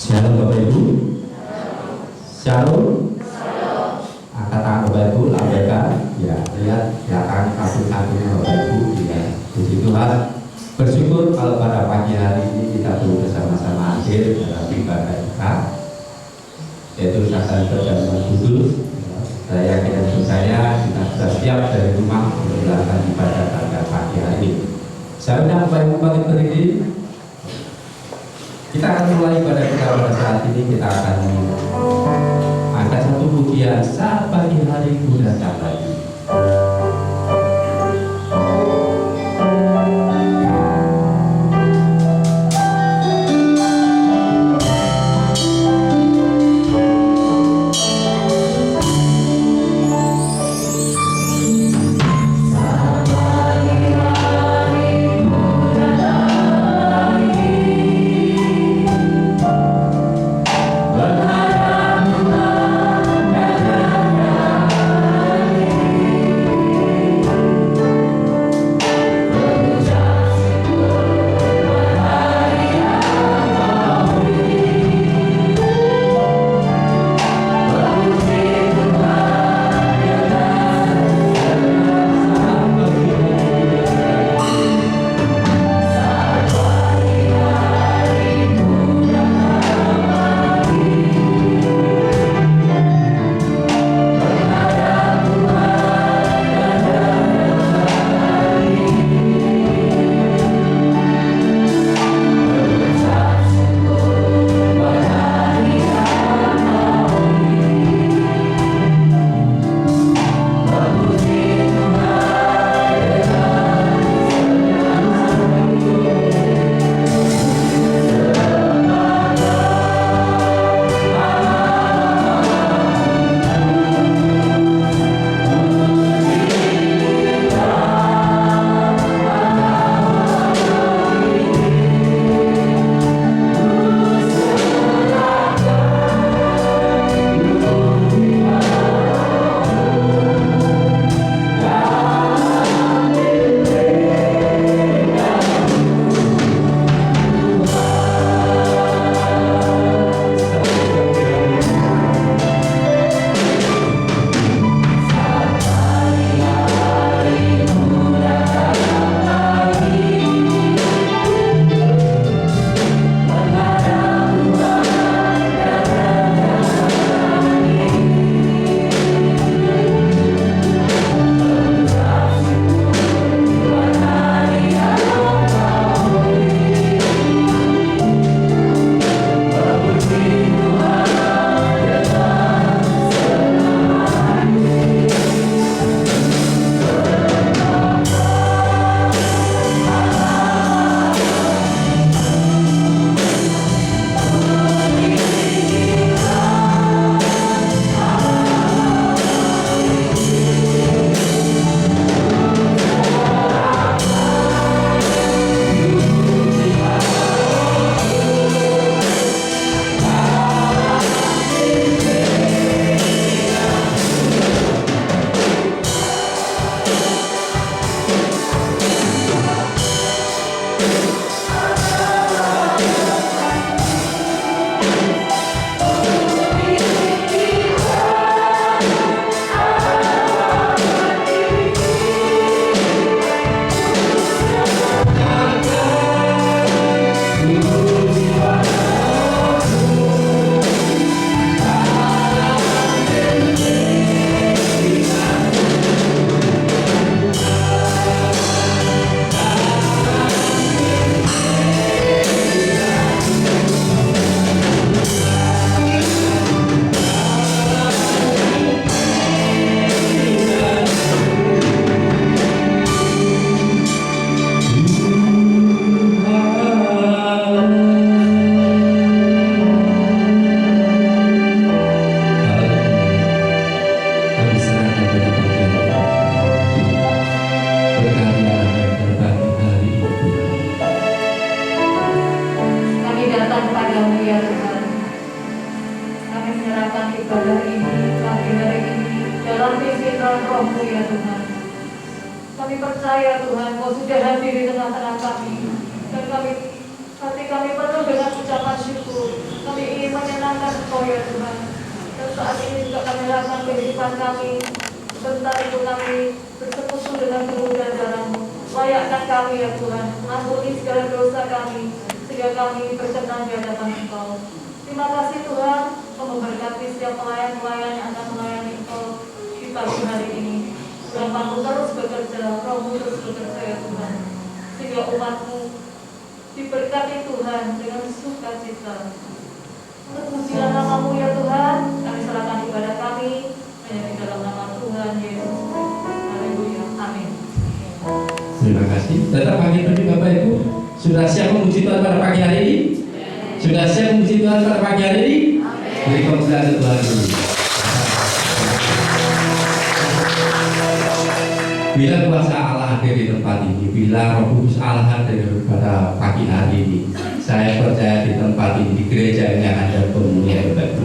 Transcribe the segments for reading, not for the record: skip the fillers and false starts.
Shalom Bapak Ibu. Shalom. Angkat tangan Bapak Ibu, lambaikan. Ya, lihat belakang kaki-kakinya Bapak Ibu. Ya, puji Tuhan. Bersyukur kalau pada pagi hari ini kita perlu bersama-sama hadir dalam ibadah kita, yaitu Syahadat Perjamuan Kudus. Saya yakin dan percaya kita sudah siap dari rumah untuk melakukan ibadah pada pagi hari ini. Saya undang Bapak Ibu bangkit berdiri. Kita akan mulai ibadah kita pada saat ini. Kita akan angkat satu pujian, saat pagi hariku datang lagi. Kami percaya Tuhan, Kau sudah hadir di tengah-tengah kami. Dan hati kami penuh dengan ucapan syukur. Kami ingin menyenangkan Engkau ya Tuhan. Dan saat ini juga kami lakukan kehidupan kami. Sebentar itu kami bersekutu dengan tubuh dan darah-Mu. Layakkan kami ya Tuhan, ampuni segala dosa kami, sehingga kami berkenan di hadapan Engkau. Terima kasih Tuhan, Kau memberkati setiap pelayan-pelayan yang akan melayani Engkau di pagi hari ini. Rahmat-Mu terus bekerja, Roh-Mu terus bekerja ya Tuhan. Sehingga umat-Mu diberkati Tuhan dengan sukacita. Terpujilah nama-Mu ya Tuhan, kami serahkan ibadah kami hanya di dalam nama Tuhan Yesus. Haleluya, amin. Terima kasih. Tetap pagi tadi Bapak Ibu, sudah siap memuji Tuhan pada pagi hari ini? Sudah siap memuji Tuhan pada pagi hari ini? Beri kemuliaan Tuhan dulu. Bila kuasa Allah hadir di tempat ini, bila Roh Kudus Allah hadir pada pagi hari ini, saya percaya di tempat ini, di gereja ini akan ada pemulihan Bapak Ibu.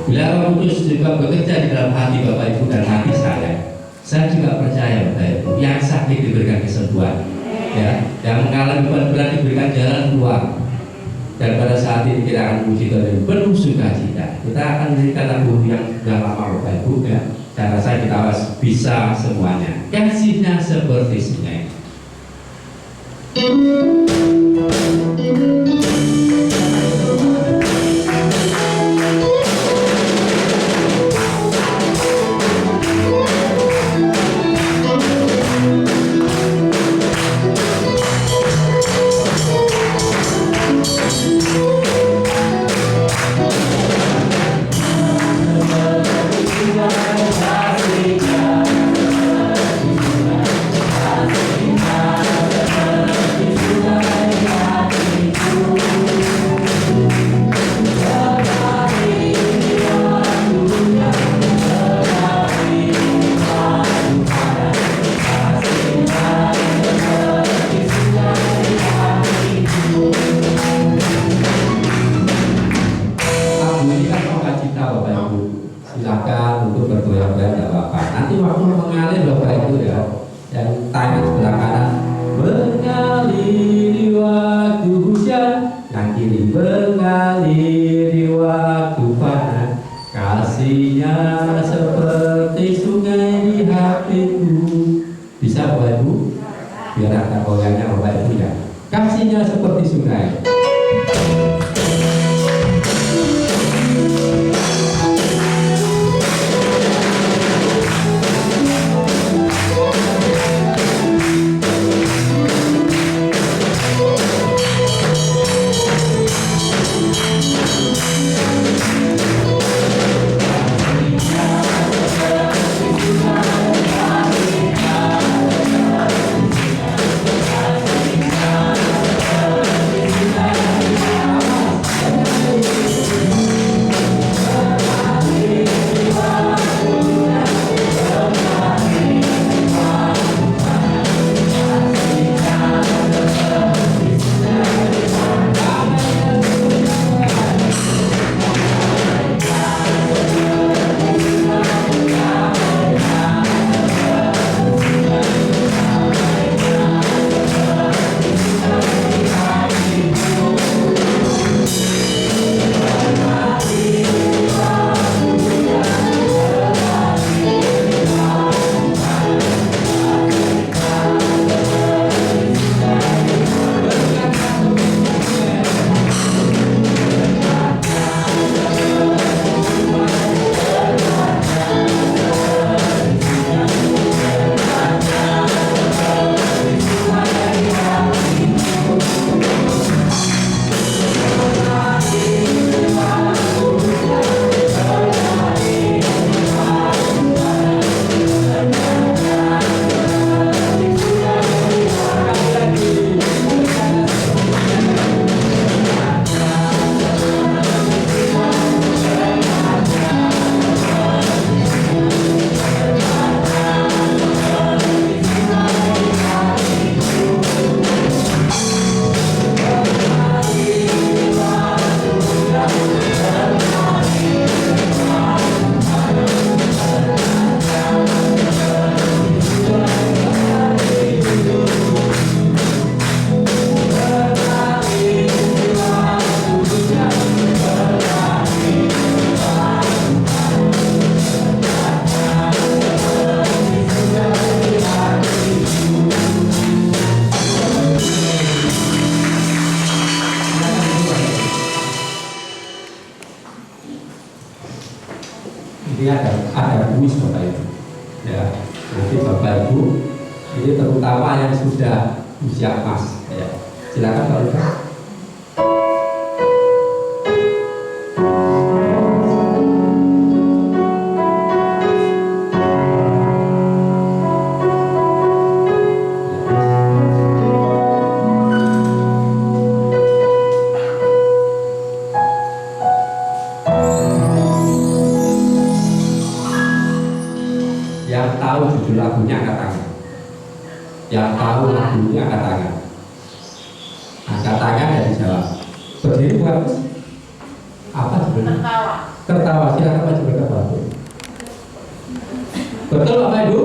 Bila Roh Kudus juga bekerja di dalam hati Bapak Ibu dan hati saya juga percaya Bapak Ibu, yang sakit diberikan kesembuhan, ya, yang mengalami beban berat diberikan jalan keluar. Dan pada saat ini kita akan memuji Tuhan dengan penuh sukacita. Kita akan menyanyikan lagu yang sudah lama Bapak Ibu, ya. Saya rasa kita harus bisa semuanya. Kasihnya seperti sungai. Silakan untuk bergoyang-goyang tidak apa-apa. Nanti waktu mengalir Bapak Ibu ya, yang tanya sebelah kanan mengalir di waktu hujan, yang kiri mengalir di waktu panas, kasihnya seperti sungai di hatiku. Bisa Bapak Ibu? Biar ada goyangnya Bapak Ibu ya. Kasihnya seperti sungai. kuis Bapak Ibu. Ya, nanti Bapak Ibu ini terutama yang sudah usia emas. Ya, silakan Pak Ibu. Yang tahu judul lagunya angkat tangan. Yang tahu lagunya angkat tangan. Angkat tangan dan dijawab. Berdiri bukan? Apa judulnya? Tertawa. Tertawa. Silakan Pak Jubir Bapak. Betul Bapak Ibu?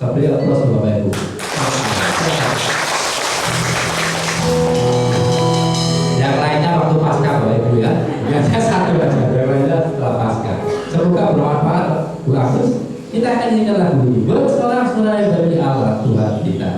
Beri terus Bapak Ibu. Yang lainnya waktu pasca Bapak Ibu ya. Biasanya satu aja. Yang lainnya setelah pasca. Semoga bermanfaat Bu Agus. Kita akan nyanyikan lagu ini. Bersorak-sorai bagi Allah Tuhan kita.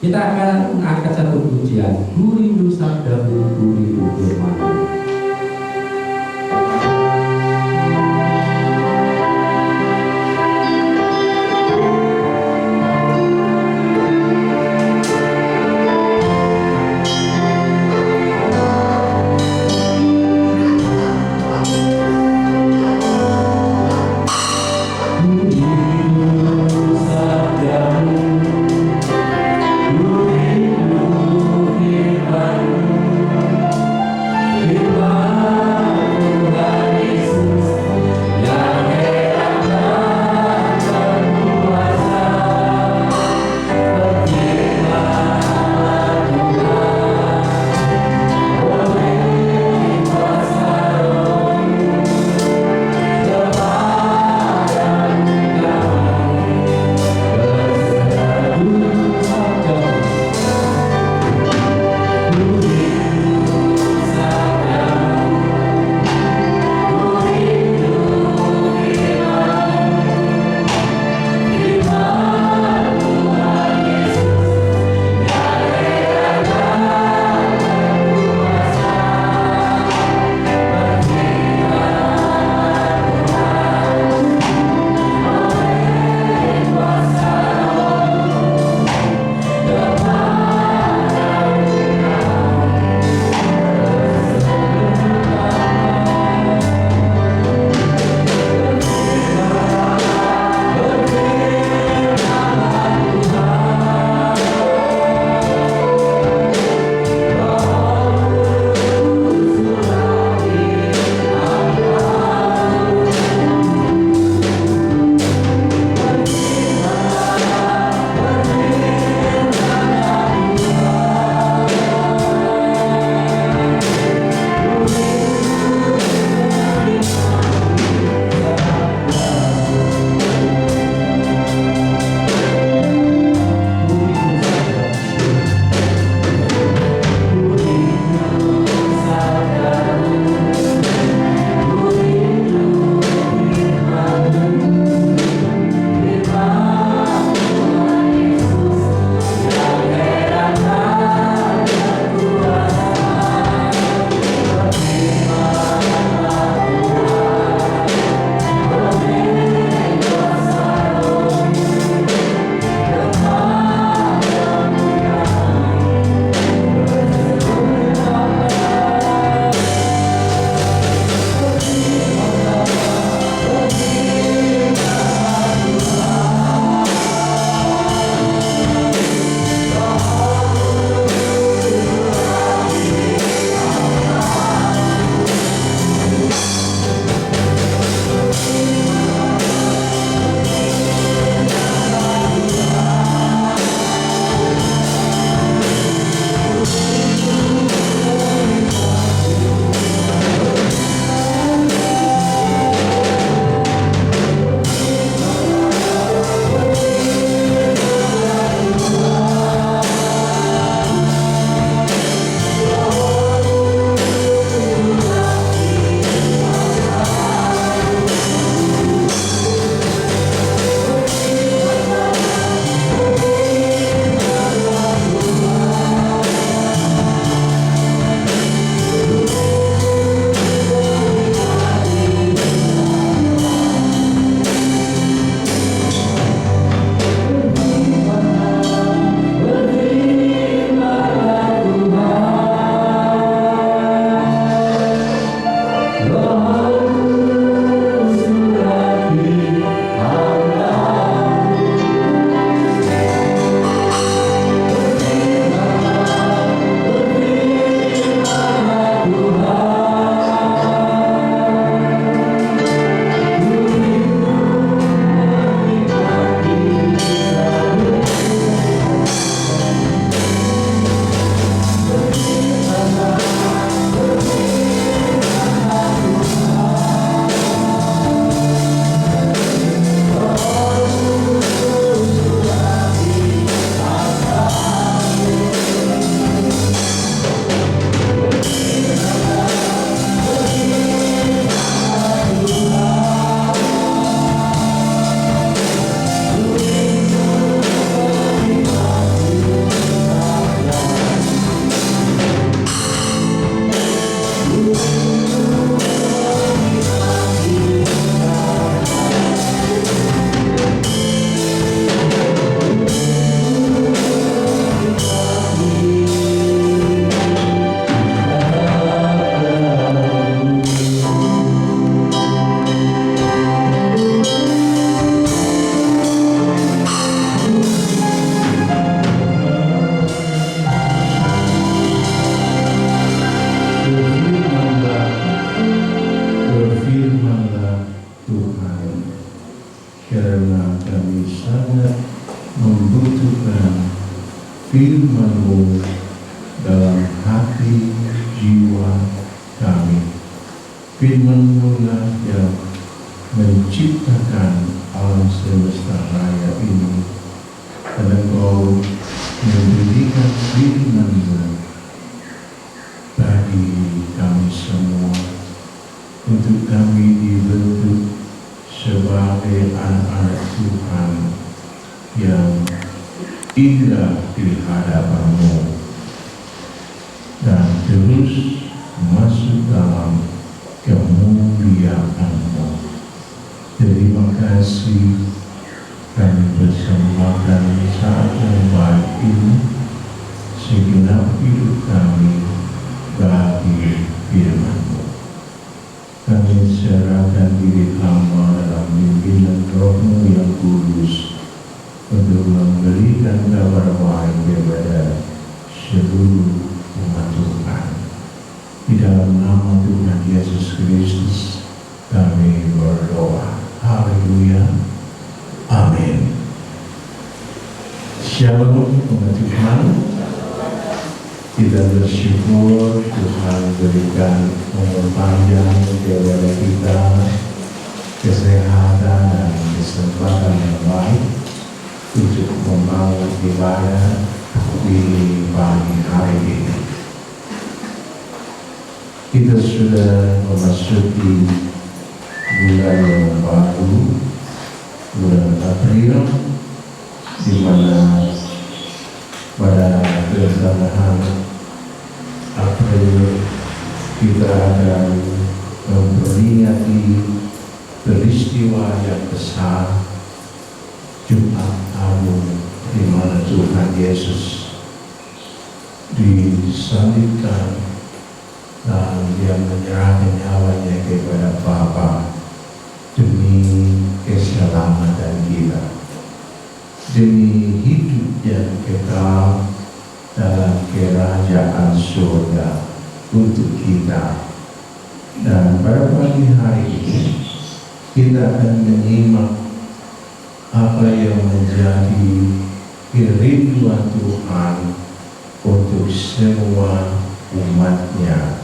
Kita akan mengangkat satu pujian, Ku rindu sabdamu, ku rindu firman-Mu. karena kami sangat membutuhkan firman-Mu dalam hati jiwa kami. Firman-Mu lah yang menciptakan alam semesta raya ini, dan Engkau memberikan firman-Mu bagi kami semua untuk kami dibentuk sebagai anak-anak Tuhan yang indah di hadapan-Mu dan terus masuk dalam kemuliaan-Mu. Terima kasih kami persembahkan saat yang baik ini, segenap hidup kami bagi firman-Mu. Kami serahkan diri hamba dalam pimpinan Roh-Mu yang kudus untuk memberikan kabar baik kepada seluruh umat Tuhan. Di dalam nama Tuhan Yesus Kristus kami berdoa. Haleluya. Amin. Shalom umat Tuhan. Kita bersyukur Tuhan berikan umur panjang kepada kita, kesehatan dan kesempatan yang baik untuk membangun ibadah di pagi hari ini. Kita sudah memasuki bulan yang baru, bulan April, di mana pada pertengahan April kita akan memperingati peristiwa yang besar, Jumat Agung, di mana Tuhan Yesus disalibkan dan Dia menyerahkan nyawanya kepada Bapa demi keselamatan kita, demi hidup yang kekal dalam kerajaan surga untuk kita. Dan pada pagi hari ini kita akan menyimak apa yang menjadi kerinduan Tuhan untuk semua umatnya,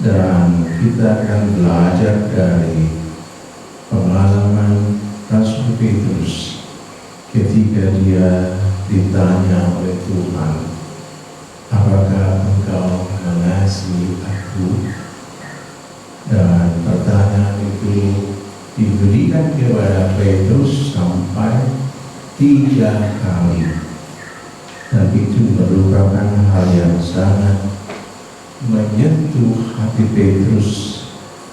dan kita akan belajar dari pengalaman Rasul Petrus ketika dia ditanya oleh Tuhan, apakah engkau mengasihi aku? Dan pertanyaan itu diberikan kepada Petrus sampai 3 kali, dan itu merupakan hal yang sangat menyentuh hati Petrus,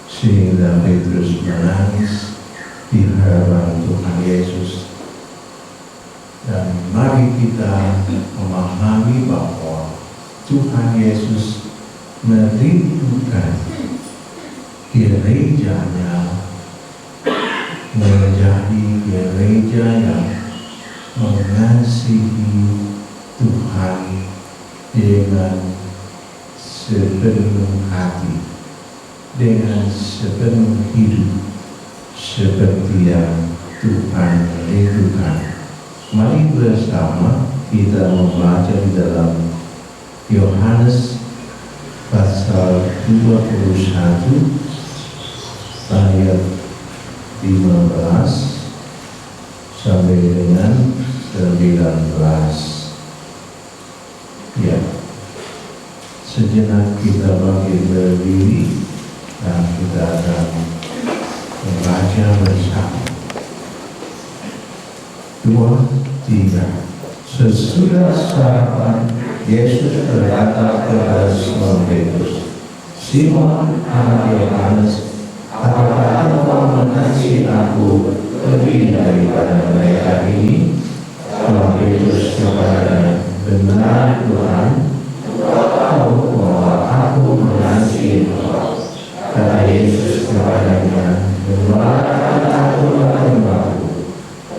sehingga Petrus menangis di hadapan Tuhan Yesus. Dan mari kita memahami bahwa Tuhan Yesus merindukan gerejanya menjadi gereja yang mengasihi Tuhan dengan sepenuh hati, dengan sepenuh hidup, seperti yang Tuhan rindukan. Mari bersama kita membaca di dalam Yohanes pasal 21 ayat 15 sampai dengan 19. Ya, sejenak kita bangkit berdiri dan kita akan membaca bersama. 2, 3. Sesudah sarapan, Yesus berkata kepada Simon Petrus, "Simon, anak Yohanes, apakah engkau mengasihi aku lebih daripada mereka ini?" Jawab Petrus kepadanya, "Benar Tuhan, Engkau tahu bahwa aku mengasihi Engkau." Kata Yesus kepadanya, "Gembalakan aku domba-dombaku."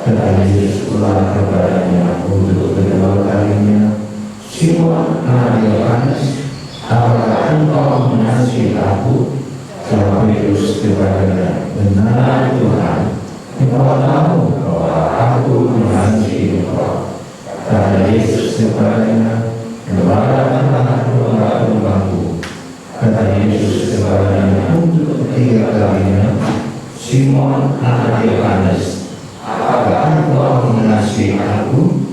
Kata Yesus pula kepadanya untuk kedua kalinya, "Simon, anak Yohanes, apakah engkau mengasihi aku?" Jawab Petrus kepadanya, "Benar Tuhan, Engkau tahu bahwa aku mengasihi Engkau. Kata Yesus kepadanya, gembalakanlah domba-dombaku. Kata Yesus kepadanya untuk ketiga kalinya, Simon anak Yohanes, apakah engkau mengasihi aku?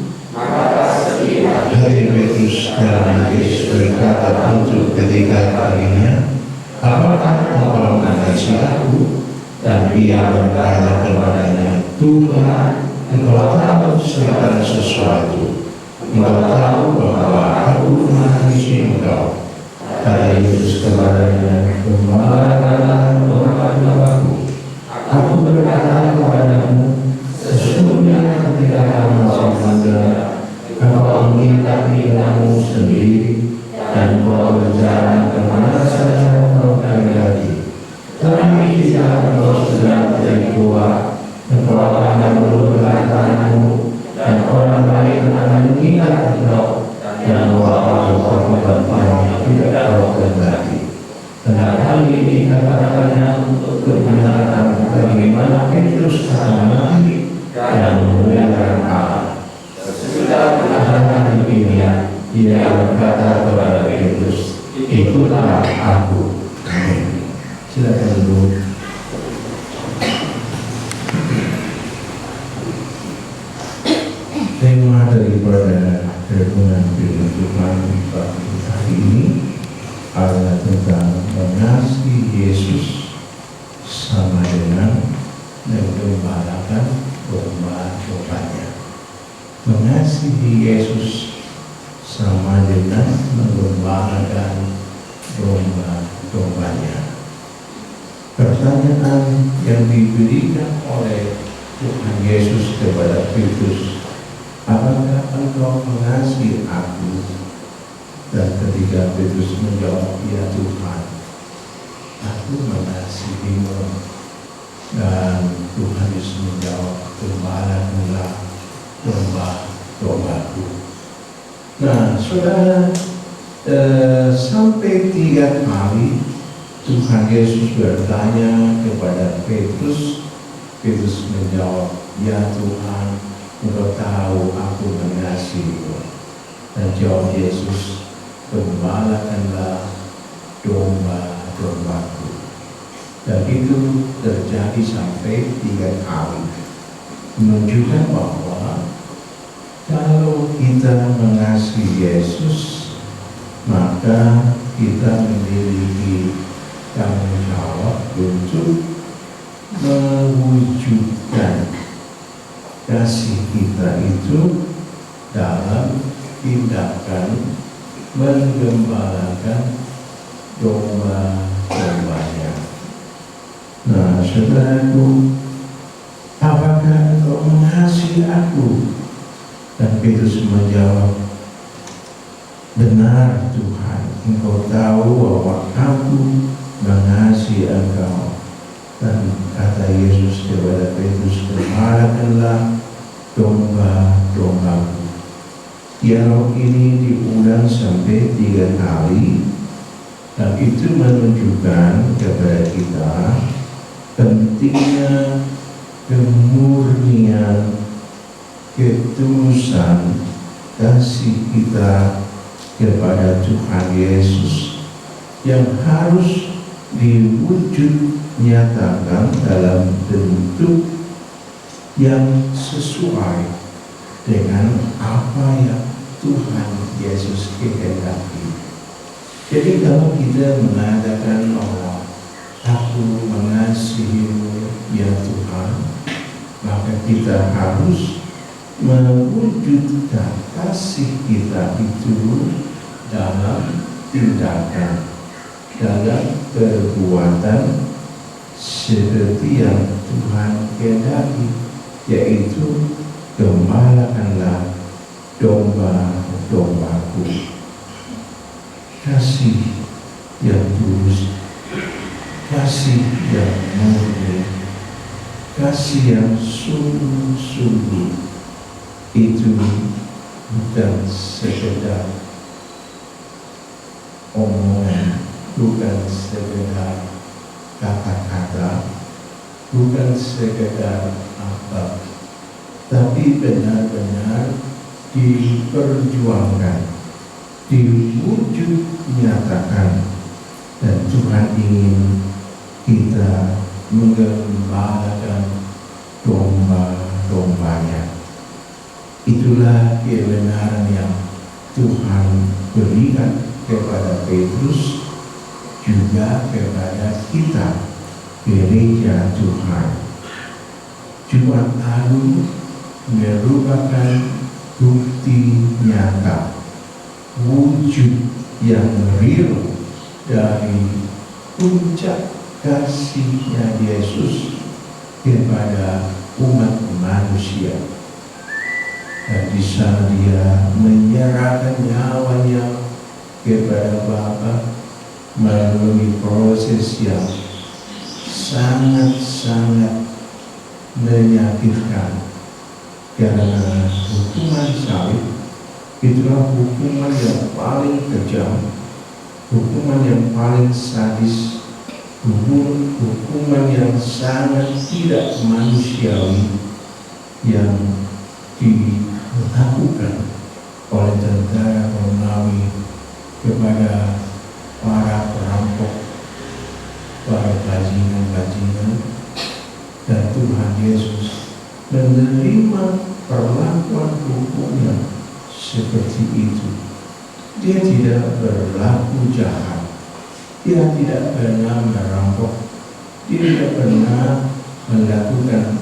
Hari Petrus karena Yesus berkata untuk ketiga kalinya, apakah engkau mengasihi aku? Dan ia berkata kepadanya, Tuhan, engkau tahu segala sesuatu. Engkau tahu bahwa aku mengasihi engkau. Kata Yesus kepadanya, gembalakanlah domba-dombaku. Aku berkata kepadamu, sesungguhnya ketika kamu masih muda, engkau meminta ilmu sendiri, dan engkau berjalan kemana saja engkau kehendaki. Tetapi jika engkau sudah menjadi tua, engkau akan meluluhkan tanganmu, dan orang lain akan mengingat engkau, dan engkau akan berkorban yang tidak kau kehendaki. Dan hal ini katakannya untuk kebenaran bagaimana Petrus akan mati dan memuliakan Allah. Sesudah menahan dirinya, ia berkata kepada Petrus, ikutlah aku. Silakan duduk. Tema daripada renungan firman Tuhan pagi hari ini adalah tentang mengasihi Yesus sama dengan menggembalakan domba-dombanya. Mengasihi Yesus sama dengan menggembalakan domba-dombanya. Pertanyaan yang diberikan oleh Tuhan Yesus kepada Petrus, apakah engkau mengasihi aku? Dan ketika Petrus menjawab, ya Tuhan, aku mengasihimu. Dan Tuhan Yesus menjawab, gembalakanlah domba-dombaku. Nah, saudara, sampai 3 kali Tuhan Yesus bertanya kepada Petrus. Petrus menjawab, ya Tuhan, engkau tahu aku mengasihimu. Dan jawab Yesus, gembalakanlah domba-dombaku. Dan itu terjadi sampai 3 kali, menunjukkan bahwa kalau kita mengasihi Yesus, maka kita memiliki tanggung jawab untuk mewujudkan kasih kita itu dalam tindakan menggembalakan domba-dombanya. Nah, saudaraku, apakah engkau mengasihi aku? Dan Petrus menjawab, benar Tuhan, engkau tahu bahwa aku mengasihi engkau. Dan kata Yesus kepada Petrus, gembalakanlah domba-dombaku. Dialog ini diulang sampai 3 kali, dan itu menunjukkan kepada kita pentingnya kemurnian, ketulusan kasih kita kepada Tuhan Yesus yang harus diwujud nyatakan dalam bentuk yang sesuai dengan apa yang Tuhan Yesus kehendaki. Jadi kalau kita mengatakan bahwa aku mengasihimu ya Tuhan, maka kita harus mewujudkan kasih kita itu dalam tindakan, dalam perbuatan seperti yang Tuhan kehendaki, yaitu gembalakanlah domba-dombaku. Kasih yang tulus, kasih yang murni, kasih yang sungguh-sungguh, itu bukan sekedar omongan, bukan sekedar kata-kata, bukan bukan sekedar apa, tapi benar-benar diperjuangkan, diwujud nyatakan, dan Tuhan ingin kita menggembalakan domba-dombanya. Itulah kebenaran yang Tuhan berikan kepada Petrus, juga kepada kita, gereja Tuhan. Jumat Agung merupakan bukti nyata, wujud yang real dari puncak kasihnya Yesus kepada umat manusia. Dan di sana dia menyerahkan nyawanya kepada Bapa melalui proses yang sangat-sangat menyakitkan, karena hukuman salib itulah hukuman yang paling kejam, hukuman yang paling sadis, hukuman yang sangat tidak manusiawi yang dilakukan oleh tentara Romawi kepada para perampok, para bajingan-bajingan. Dan Tuhan Yesus menerima perlakuan hukum yang seperti itu. Dia tidak berlaku jahat, dia tidak pernah merampok, dia tidak pernah melakukan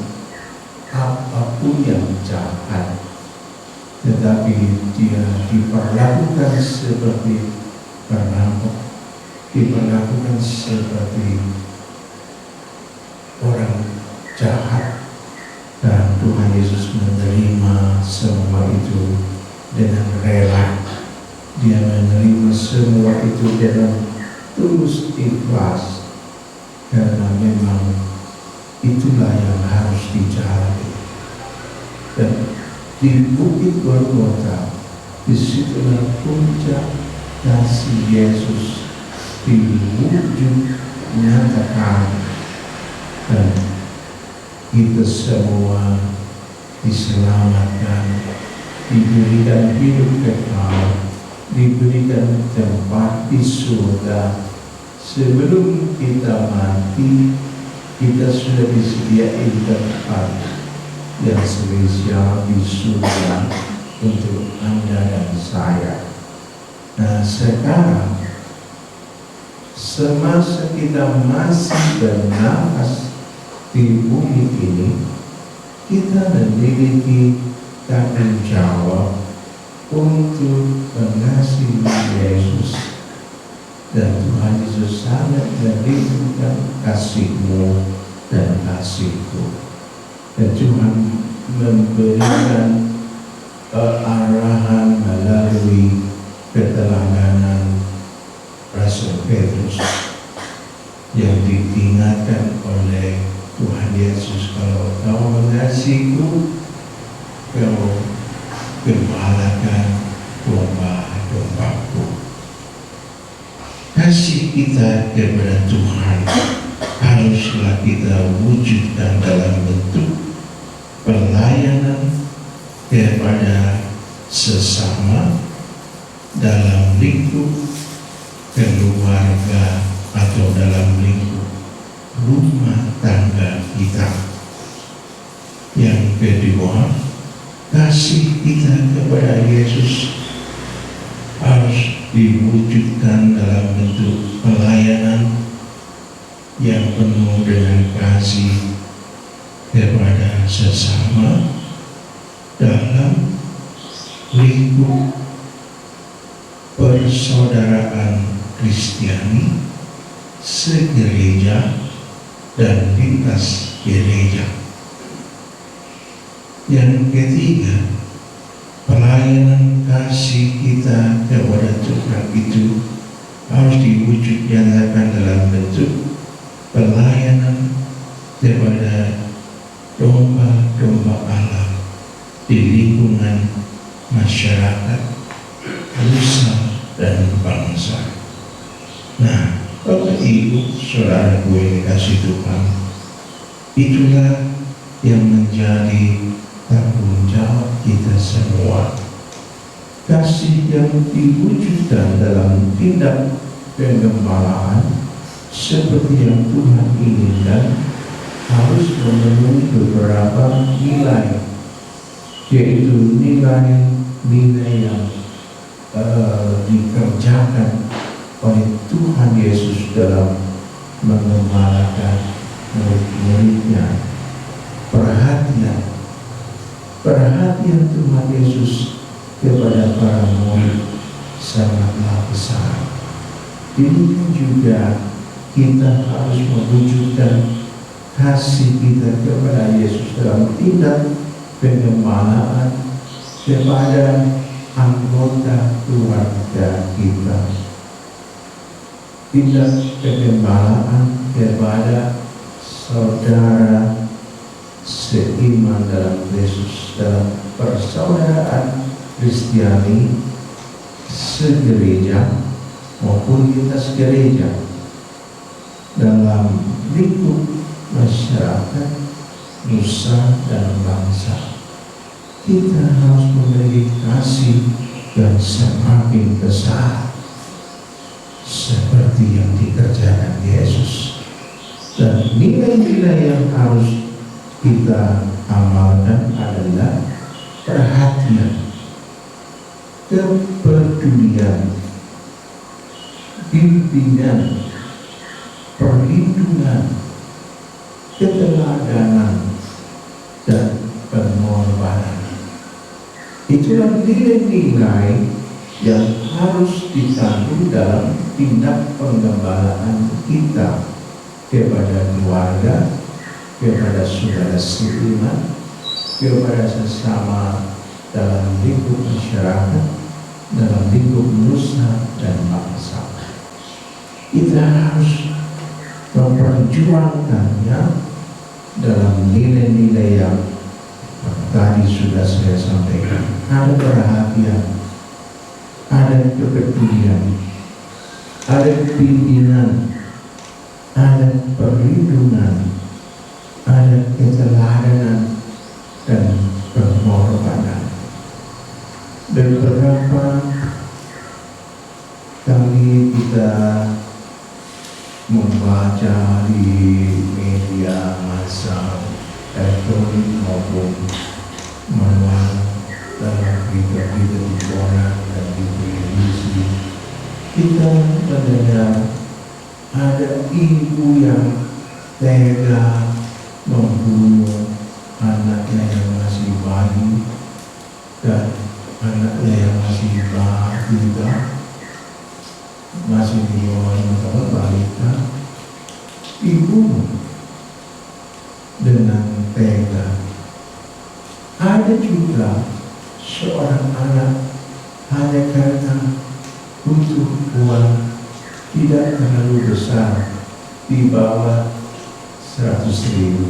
apapun yang jahat, tetapi dia diperlakukan seperti perampok, diperlakukan seperti orang jahat. Dan Tuhan Yesus menerima semua itu dengan rela. Dia menerima semua itu dengan tulus ikhlas, karena memang itulah yang harus dijalani. Dan di Bukit Golgota, disitulah puncak kasih Yesus diwujud nyatakan, dan kita semua diselamatkan, diberikan hidup kekal, diberikan tempat di surga. Sebelum kita mati, kita sudah disediakan tempat yang spesial di surga untuk Anda dan saya. Nah, sekarang semasa kita masih bernafas di bumi ini, kita memiliki tanggung jawab untuk mengasihi Yesus. Dan Tuhan Yesus sangat merindukan kasih-Mu dan kasih-Ku. Dan Tuhan memberikan arahan melalui keteladanan Rasul Petrus yang diingatkan oleh Tuhan Yesus, kalau kau mengasihiku, kau gembalakan domba-dombaku. Kasih kita kepada Tuhan haruslah kita wujudkan dalam bentuk pelayanan kepada sesama dalam lingkup keluarga atau dalam lingkup rumah tangga kita. Yang kedua, kasih kita kepada Yesus harus diwujudkan dalam bentuk pelayanan yang penuh dengan kasih kepada sesama dalam lingkup persaudaraan Kristiani, segereja dan lintas gereja. Yang ketiga, pelayanan kasih kita kepada Tuhan itu harus diwujudkan dalam bentuk pelayanan kepada domba-domba Allah di lingkungan masyarakat, nusa dan bangsa. Nah, Bapak Ibu, saudara gue dikasih Tuhan, Itulah yang menjadi tanggung jawab kita semua. Kasih yang diwujudkan dalam tindak penggembalaan seperti yang Tuhan inginkan harus memenuhi beberapa nilai, yaitu nilai yang dikerjakan oleh Tuhan Yesus dalam mengembalakan murid-muridnya. Perhatian Tuhan Yesus kepada para murid sangatlah besar. Demikian juga kita harus mewujudkan kasih kita kepada Yesus dalam tindak pengembalaan kepada anggota keluarga kita. Tindak pengembalaan kepada saudara seiman dalam Yesus, dalam persaudaraan Kristiani segereja maupun lintas gereja, dalam lingkup masyarakat, nusa dan bangsa. Kita harus memiliki kasih yang semakin besar seperti yang dikerjakan Yesus. Dan nilai-nilai yang harus kita amalkan adalah perhatian, kepedulian, bimbingan, perlindungan, keteladanan, dan pengorbanan. Itulah nilai-nilai yang harus ditanggung dalam tindak penggembalaan kita kepada keluarga, kepada saudara seiman, kepada sesama dalam lingkup masyarakat, dalam lingkup nusa dan bangsa. Kita harus memperjuangkannya dalam nilai-nilai yang tadi sudah saya sampaikan. Ada perhatian, ada kepedulian, ada pimpinan, ada perlindungan, ada keteladanan dan pengorbanan. Beberapa kali kita membaca di media massa elektronik maupun manual, dalam berita-berita di koran dan di televisi, kita mendengar ada ibu yang tega membunuh anaknya yang masih bayi dan anaknya yang masih balita, masih di bawah balita, dibunuh dengan tega. Ada juga seorang anak hanya karena butuh uang tidak terlalu besar, di bawah 100.000,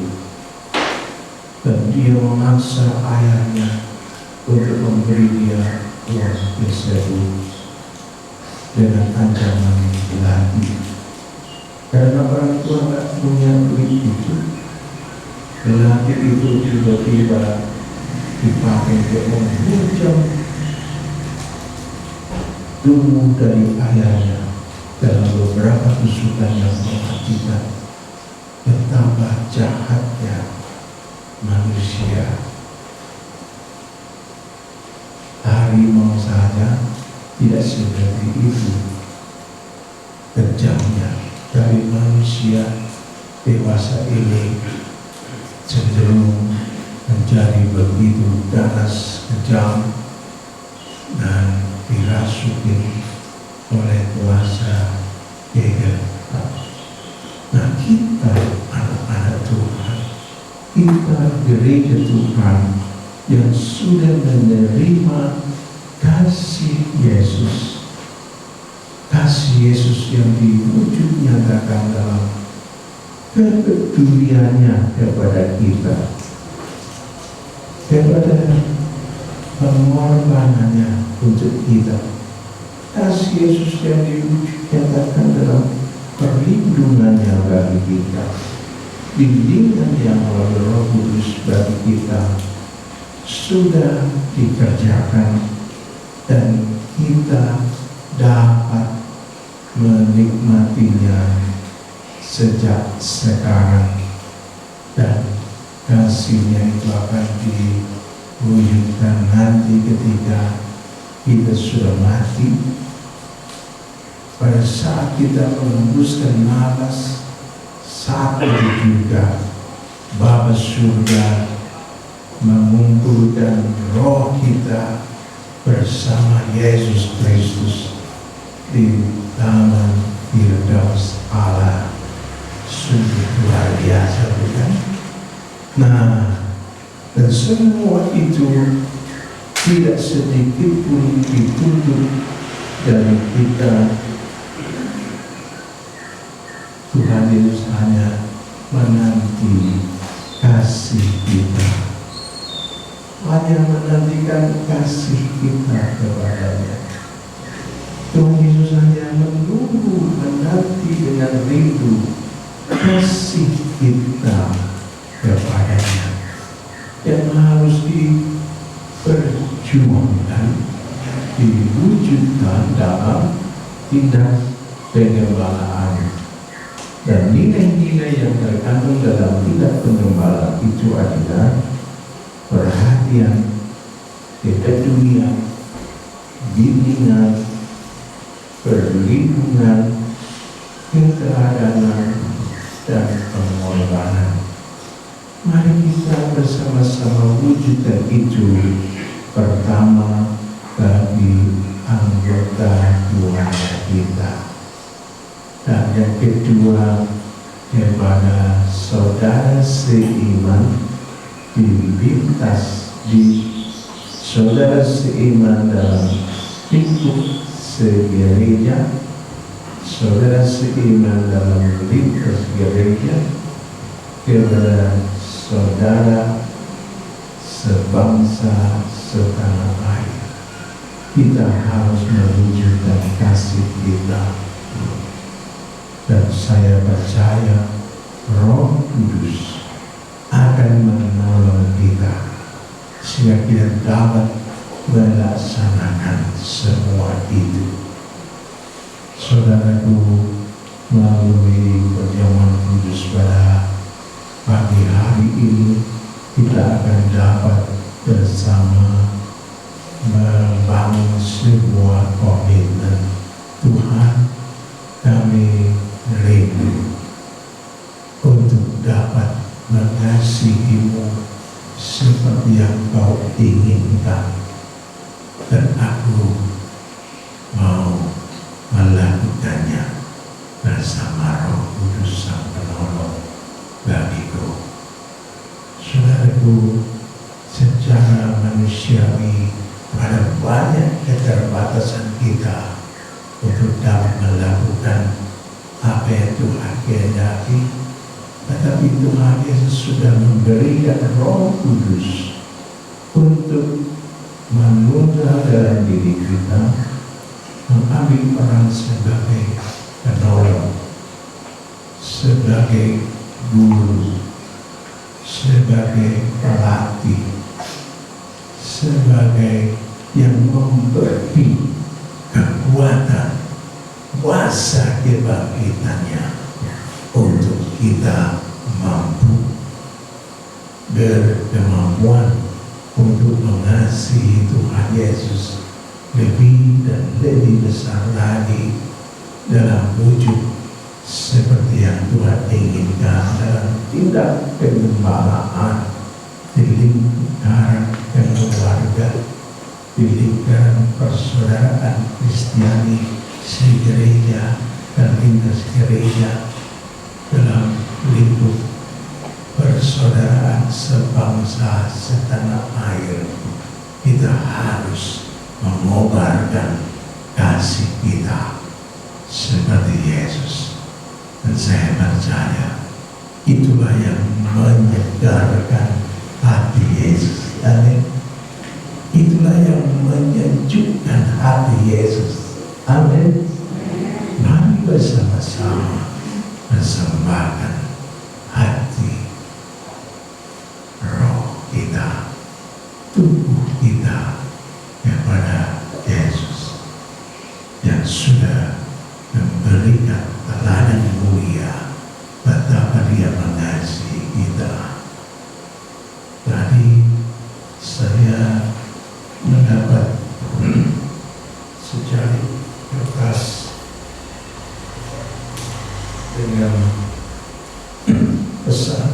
dan dia memaksa ayahnya untuk memberi dia uang tersebut dengan ancaman lagi. Karena orang tua tak punya duit itu, lelaki itu tiba-tiba dipakai untuk menghujam tubuh dari ayahnya dalam beberapa tusukan yang mengakibatkan betapa jahatnya manusia. Harimau saja tidak seperti itu kejamnya. Dari manusia dewasa ini cenderung menjadi begitu ganas, kejam, dan dirasuki oleh kuasa kegelapan. Nah, kita anak-anak Tuhan, kita gereja Tuhan yang sudah menerima kasih Yesus, yang diwujud nyatakan dalam kepeduliannya kepada kita, kepada pengorbanannya untuk kita. Kasih Yesus yang diwujud nyatakan dalam perlindungannya bagi kita, bimbingan yang oleh Roh Kudus bagi kita sudah dikerjakan dan kita dapat menikmatinya sejak sekarang, dan kasihnya itu akan diwujudkan nanti ketika kita sudah mati. Pada saat kita mengembuskan nafas, saat itu juga Bapa Surga mengumpulkan roh kita bersama Yesus Kristus di taman Firdaus Allah. Sungguh luar biasa, bukan? Nah, dan semua itu tidak sedikit pun dituntut dari kita. Tuhan Yesus hanya menanti kasih kita, hanya menantikan kasih kita kepadanya. Tuhan Yesus hanya menunggu, menanti dengan rindu kasih kita kepadanya yang harus diperjuangkan, diwujudkan dalam tindak pengembalaan. Dan nilai-nilai yang terkandung dalam tindak pengembalaan itu adalah perhatian, kepedulian, bimbingan, perlindungan, keteladanan, dan pengorbanan. Mari kita bersama-sama wujudkan itu. Pertama, bagi anggota keluarga kita, dan yang kedua kepada saudara seiman saudara seiman dalam lingkup segereja, saudara seiman dalam lintas gereja, kepada saudara sebangsa setanah air. Kita harus mewujudkan kasih kita, dan saya percaya Roh Kudus akan menolong kita sehingga kita dapat melaksanakan semua itu. Saudaraku, melalui perjamuan kudus pada pagi hari ini, kita akan dapat bersama membangun sebuah komitmen. Tuhan, kami rindu untuk dapat mengasihi-Mu seperti yang Kau inginkan, dan aku mau melakukannya bersama Roh Kudus Sang Penolong bagiku. Saudaraku, secara manusiawi ada banyak keterbatasan kita untuk dapat melakukan apa yang Tuhan kehendaki, tetapi Tuhan Yesus sudah memberikan Roh Kudus untuk menunda dalam diri kita, mengambil peran sebagai penolong, sebagai guru, sebagai pelatih, sebagai yang memberi kekuatan, kuasa kebangkitannya untuk kita mampu berkemampuan untuk mengasihi Tuhan Yesus lebih dan lebih besar lagi dalam wujud seperti yang Tuhan inginkan dalam tindak pengembalaan di lingkaran keluarga, di lingkaran persaudaraan Kristiani segereja dan lintas gereja, dalam lingkup persaudaraan sebangsa setanah air. Kita harus mengobarkan kasih kita seperti Yesus. Dan saya percaya itulah yang menyegarkan hati Yesus. Amin. Itulah yang menyejukkan hati Yesus. Amin. Mari bersama-sama persembahkan hati tubuh kita kepada Yesus yang sudah memberikan teladan mulia betapa Dia mengasihi kita. Tadi saya mendapat secari kertas dengan pesan.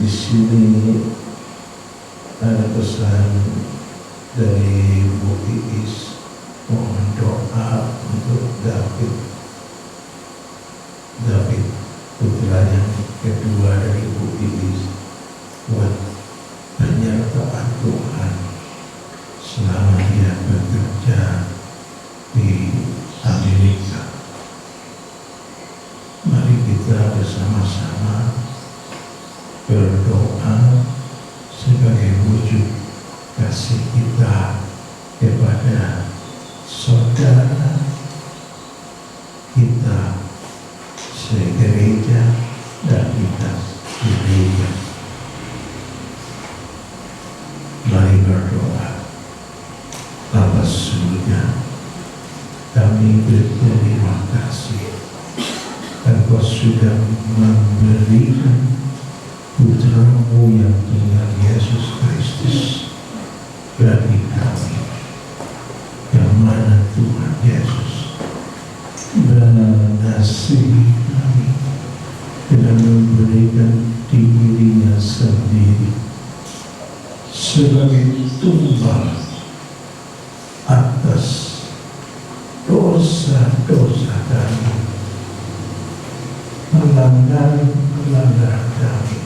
Di sini ada pesan dari Bu Iis, mohon doa untuk David putra yang kedua dari Bu Iis, buat penyertaan Tuhan selama dia bekerja di Amerika. Mari kita bersama-sama berdoa sebagai wujud kasih kita kepada saudara kita segereja dan kita gereja. Mari berdoa. Bapa surga, kami berterima kasih Engkau sudah memberikan Putramu yang tunggal Yesus Kristus bagi kami, yang mana Tuhan Yesus mengasihi kami dengan memberikan dirinya sendiri sebagai tumbal atas dosa-dosa kami, pelanggaran kami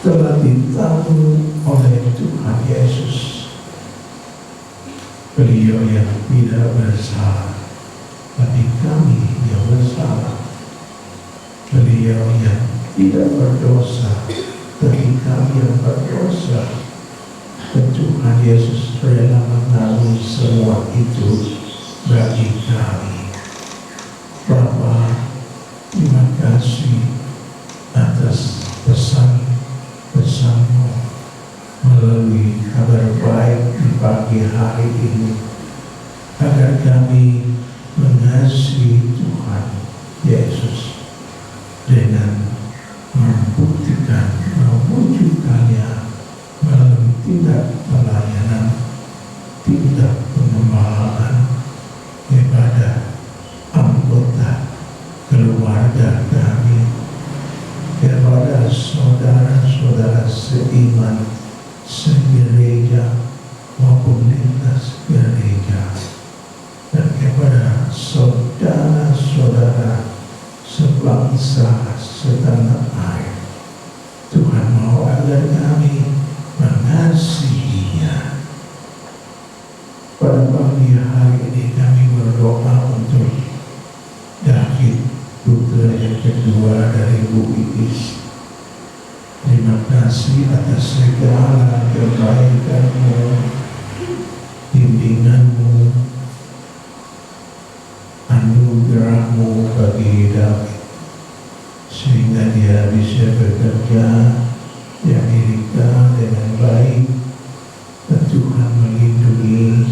telah ditanggung oleh Tuhan Yesus. Beliau yang tidak bersalah, tapi kami yang bersalah. Beliau yang tidak berdosa, tapi kami yang berdosa. Dan Tuhan Yesus rela menanggung semua itu bagi kami. Bapa, terima kasih atas pesan-pesanmu melalui kabar baik di pagi hari ini, agar kami mengasihi Tuhan Yesus dengan mewujudkannya melalui tindak pelayanan, tindak pengembalaan kepada anggota keluarga kami, kepada saudara-saudara seiman segereja maupun lintas gereja, dan kepada saudara-saudara sebangsa setanah air. Tuhan mau agar kami mengasihinya. Pada pagi hari ini kami berdoa untuk David, putra yang kedua dari Bu Iis. Terima kasih atas segala kebaikan-Mu, bimbingan-Mu, anugerah-Mu bagi David, sehingga dia bisa bekerja di Amerika dengan baik, dan Tuhan melindungi,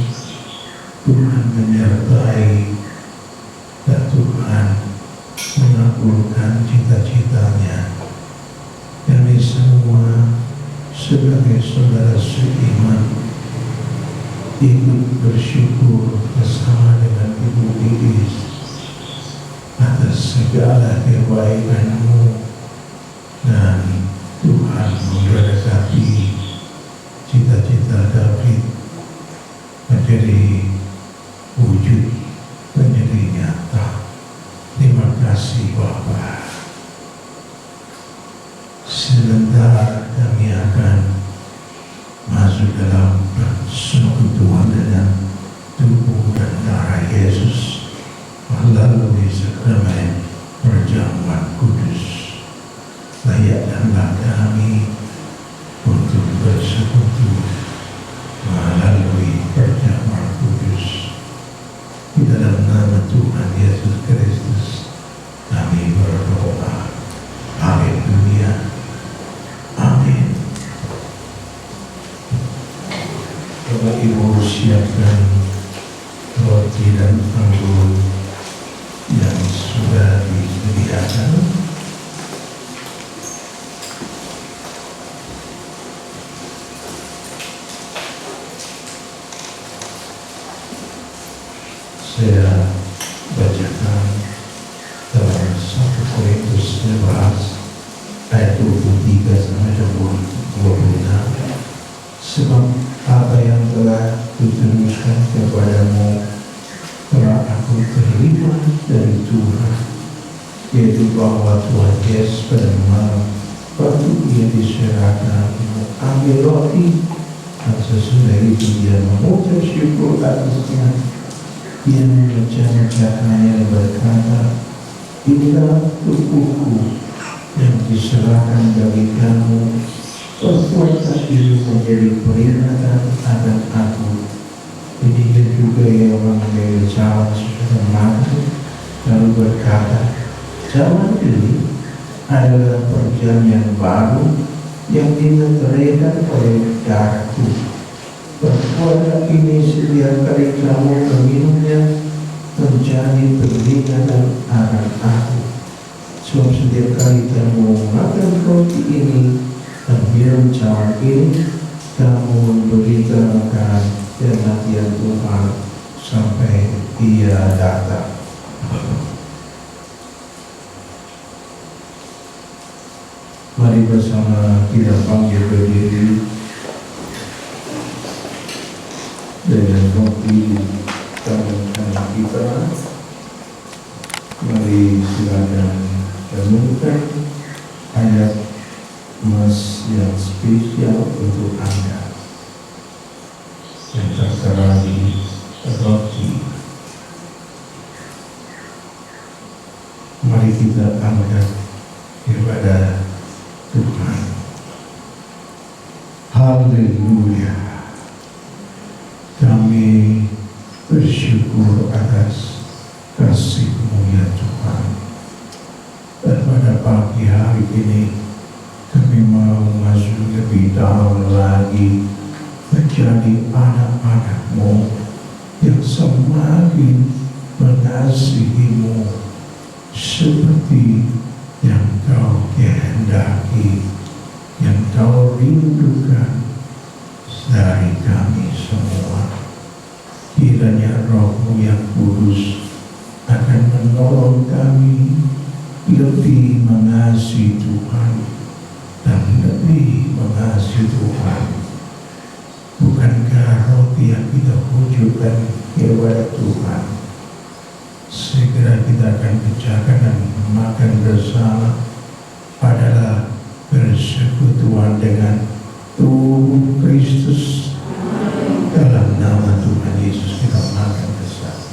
Tuhan menyertai, dan Tuhan mengabulkan cita-citanya. Kami semua sebagai saudara seiman ikut bersyukur bersama dengan Ibu Iis atas segala kebaikan-Mu, dan Tuhan memberkati cita-cita David menjadi wujud, menjadi nyata. Terima kasih Bapa. Sebentar kami akan masuk dalam persekutuan dengan tubuh dan darah Yesus melalui sakramen perjamuan kudus. Layakkanlah kami untuk bersekutu melalui perjamuan kudus. Di dalam nama Tuhan Yesus Kristus kami berdoa. Haleluya. Amin. Bapak Ibu siapkan roti dan anggur yang sudah disediakan. Saya bacakan dalam 1 Korintus 11 ayat 23 sampai 26. Sebab apa yang telah kuteruskan kepadamu telah aku terima dari Tuhan, yaitu bahwa Tuhan Yesus pada malam waktu ia diserahkan ambil roti, dan sesudah itu dia mengucap syukur atasnya. Dia memecah-mecahkannya dan berkata, inilah tubuhku yang diserahkan bagi kamu, perbuatlah ini menjadi peringatan akan aku. Ini juga yang mengambil cawan sesudah makan, lalu berkata, cawan ini adalah perjanjian baru yang dimeteraikan oleh darahku. Perbuatlah ini setiap kali kamu meminumnya menjadi peringatan akan aku. Sebab setiap kali kamu makan roti ini dan minum cawan ini, kamu memberitakan kematian Tuhan sampai Ia datang. Mari bersama kita panggil berdiri dengan roti tangan kita. Mari silakan renungkan ayat Mas yang spesial untuk Anda yang tertera di roti. Mari kita angkat kepada Tuhan. Haleluya. Kami bersyukur atas kasih-Mu ya Tuhan. Dan pada pagi hari ini kami mau masuk lebih dalam lagi menjadi anak-anak-Mu yang semakin mengasihi-Mu seperti yang Kau kehendaki, yang Kau rindukan dari kami semua. Kiranya Roh-Mu yang kudus akan menolong kami lebih mengasihi Tuhan dan lebih mengasihi Tuhan. Bukankah roti yang kita wujudkan kepada Tuhan segera kita akan pecahkan dan makan bersama adalah persekutuan dengan tubuh Kristus. Dalam nama Tuhan Yesus kita makan bersama.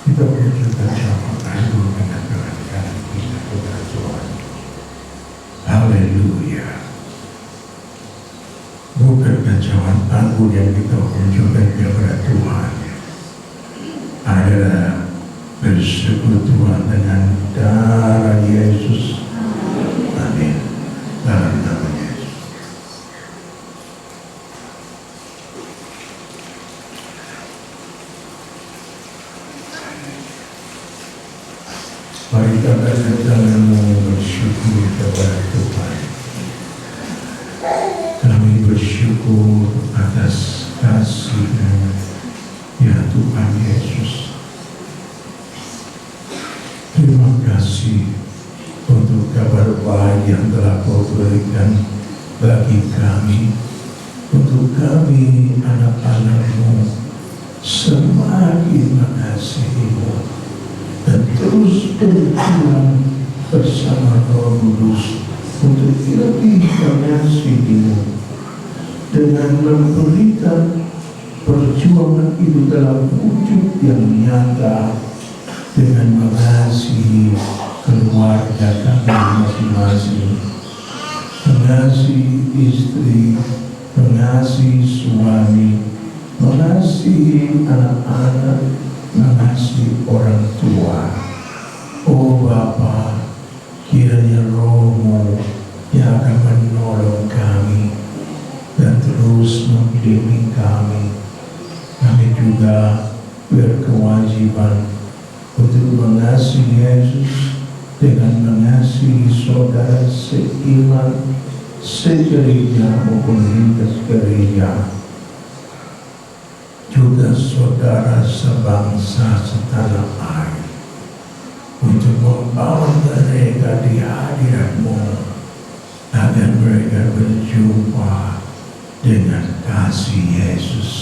Kita wujudkan cawan anggur dengan tangan kita kepada Tuhan. Haleluya. Bukankah cawan anggur yang kita wujudkan kepada Tuhan adalah bersekutuan dengan darah Yesus? Amin. Dalam nama Yesus. Mari kita tanganmu bersyukur kepada Tuhan. Kami bersyukur atas kasih-Mu ya Tuhan Yesus. Terima kasih untuk kabar baik yang telah Kau berikan bagi kami, untuk kami anak-anak-Mu semakin mengasihi-Mu dan terus berjuang bersama Roh Kudus untuk lebih mengasihi-Mu dengan memberikan perjuangan itu dalam wujud yang nyata, dengan mengasihi keluarga kami masing-masing, mengasihi istri, mengasihi suami, mengasihi anak-anak, mengasihi orang tua. Oh Bapa, kiranya Roh-Mu yang akan menolong kami dan terus membimbing kami. Kami juga berkewajiban untuk mengasihi Yesus dengan mengasihi saudara seiman, segereja maupun lintas gereja, juga saudara sebangsa setanah air, untuk membawa mereka di hadirat-Mu agar mereka berjumpa dengan kasih Yesus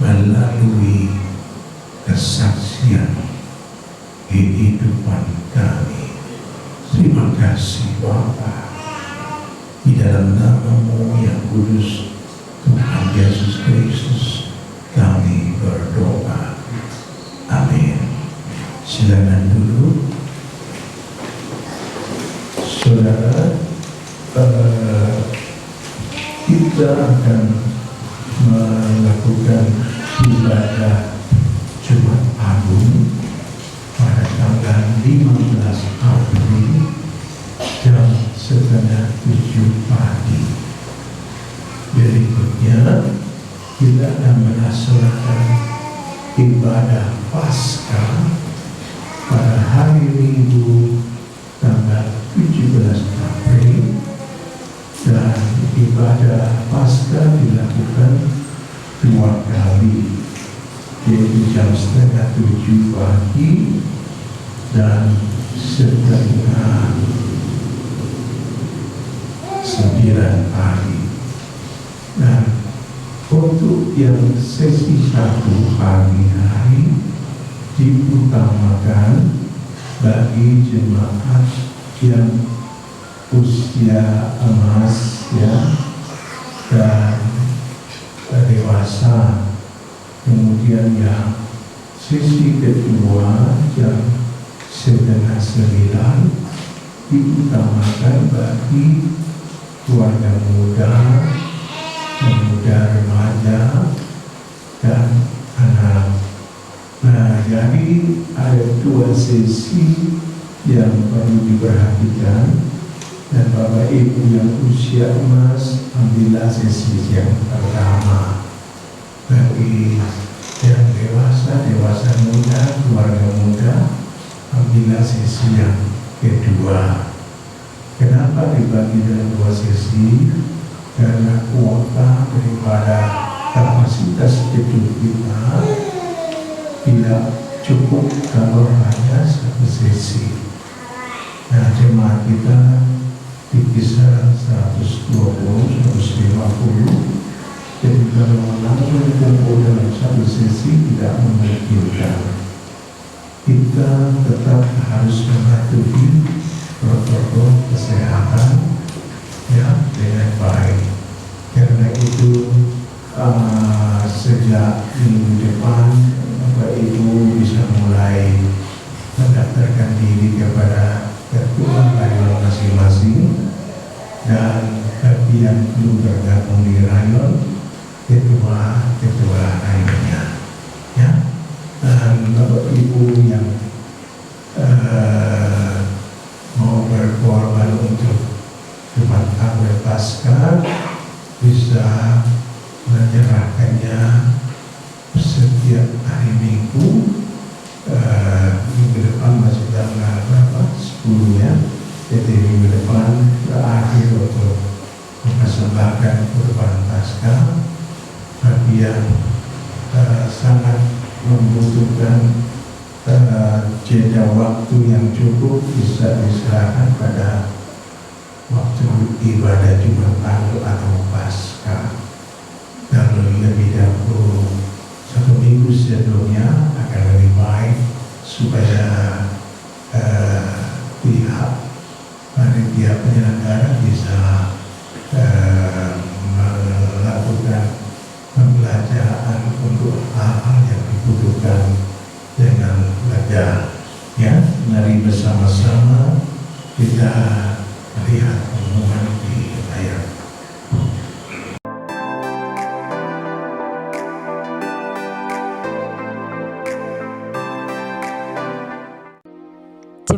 melalui kesaksian kehidupan kami. Terima kasih Bapa, di dalam nama-Mu yang kudus, Tuhan Yesus Kristus, kami berdoa. Amin. Silakan dulu, saudara. Kita akan melakukan ibadah Jumat Agung pada tanggal 15 April jam 6:30 pagi. Berikutnya kita akan melaksanakan ibadah Paskah pada hari Minggu tanggal 17 April, dan ibadah Paskah dilakukan 2 kali, yaitu jam 6:30 pagi dan 8:30 pagi. Dan untuk yang sesi 1 pagi hari diutamakan bagi jemaat yang usia emas dan dewasa. Kemudian yang sesi kedua jam 8:30 diutamakan bagi keluarga muda, pemuda remaja, dan anak. Nah, jadi ada 2 sesi yang perlu diperhatikan, dan Bapak Ibu yang usia emas, ambillah sesi yang pertama. Bagi yang dewasa muda, keluarga muda, ambillah sesi yang kedua. Kenapa dibagi dalam 2 sesi? Karena kuota daripada kapasitas gedung kita tidak cukup kalau hanya 1 sesi. Nah, jemaat kita di kisaran 120-150. Jadi kalau langsung kumpul dalam 1 sesi tidak memungkinkan. Kita tetap harus mematuhi protokol kesehatan dengan baik. Karena itu sejak minggu depan Bapak Ibu bisa mulai mendaftarkan diri kepada ketua rayon masing-masing, dan bagi yang belum bergabung di rayon, ketua rayonnya, dan Bapak Ibu yang mau berkorban untuk Jumat Agung Paskah bisa menyerahkannya setiap hari Minggu. Minggu depan masih tanggal berapa? 10 ya. Jadi minggu depan berakhir untuk mempersembahkan kurban Paskah. Bagi yang sangat membutuhkan jeda waktu yang cukup, bisa diserahkan pada waktu ibadah Jumat Agung atau Paskah. Kalau lebih dahulu 1 minggu sebelumnya akan lebih baik, supaya pihak panitia penyelenggara bisa melakukan pembelajaran untuk hal-hal yang dibutuhkan dengan lega. Mari bersama-sama kita lihat pengumuman di